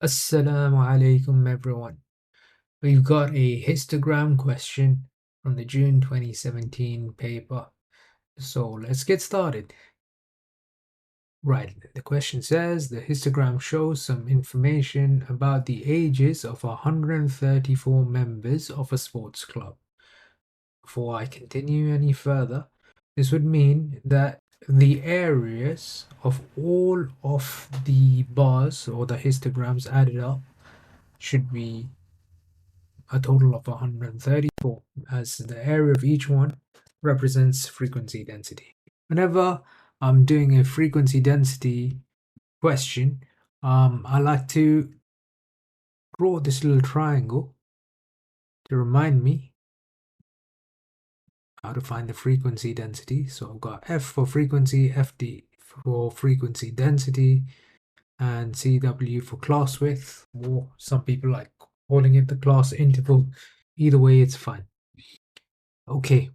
Assalamu alaikum everyone. We've got a histogram question from the June 2017 paper. So let's get started. Right, the question says the histogram shows some information about the ages of 134 members of a sports club. Before I continue any further, this would mean that the areas of all of the bars or the histograms added up should be a total of 134, as the area of each one represents frequency density. Whenever I'm doing a frequency density question, I like to draw this little triangle to remind me how to find the frequency density. So I've got F for frequency, FD for frequency density, and CW for class width, or some people like calling it the class interval. Either way, it's fine. Okay,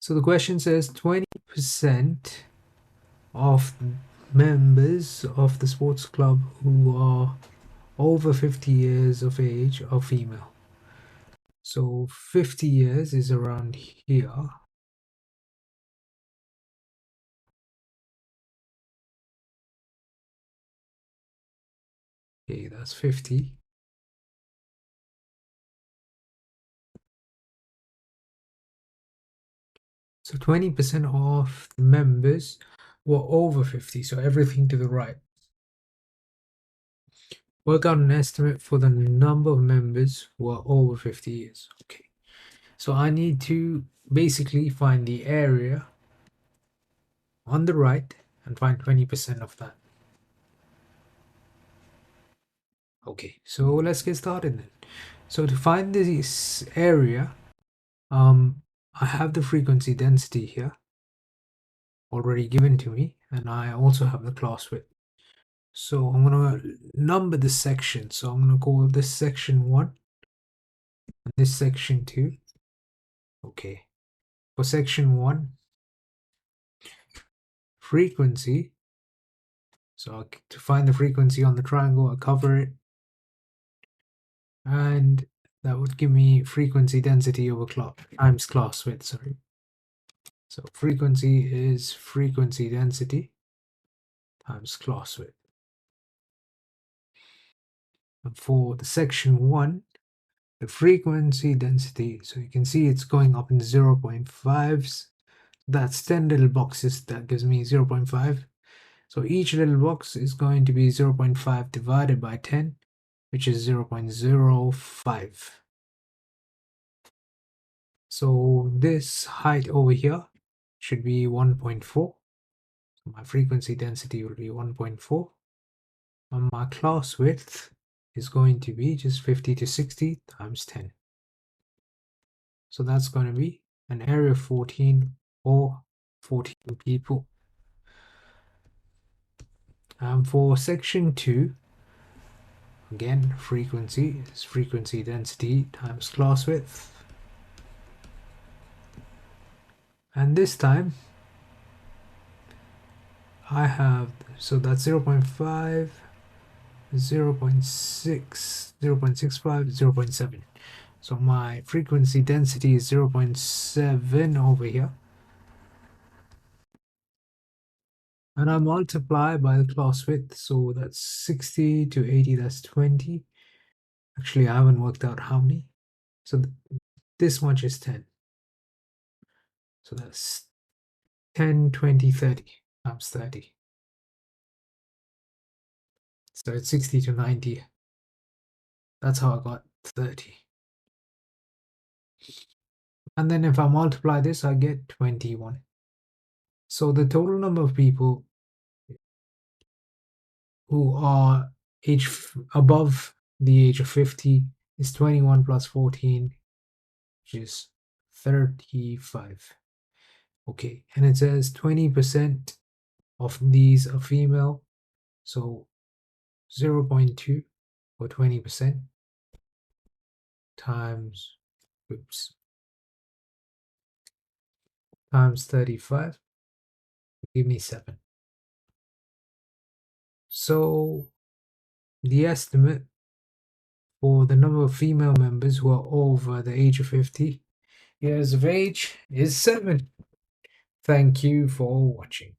so the question says 20% of members of the sports club who are over 50 years of age are female. So 50 years is around here. Okay, that's 50. So 20% of the members were over 50, so everything to the right. Work out an estimate for the number of members who are over 50 years. Okay, so I need to basically find the area on the right and find 20% of that. Okay, so let's get started then. So to find this area, I have the frequency density here already given to me, and I also have the class width. So I'm gonna number this section. So I'm gonna call this section 1 and this section 2. Okay, for section 1, frequency. So to find the frequency on the triangle, I cover it, and that would give me frequency density over times class width. Sorry. So frequency is frequency density times class width. And for the section 1, the frequency density, so you can see it's going up in 0.5s. That's 10 little boxes. That gives me 0.5. So each little box is going to be 0.5 divided by 10, which is 0.05. So this height over here should be 1.4. So my frequency density will be 1.4. And my class width is going to be just 50 to 60 times 10. So that's going to be an area of 14 or 14 people. For section 2, again, frequency is frequency density times class width. And this time, I have, so that's 0.5, 0.6, 0.65, 0.7. So my frequency density is 0.7 over here. And I multiply by the class width, so that's 60 to 80, that's 20. Actually, I haven't worked out how many. So this much is 10. So that's 10, 20, 30 times 30. So it's 60 to 90. That's how I got 30. And then if I multiply this, I get 21. So the total number of people who are above the age of 50 is 21 plus 14, which is 35. Okay, and it says 20% of these are female, so 0.2 or 20% times, times 35, give me 7. So The estimate for the number of female members who are over the age of 50 years of age is 7. Thank you for watching.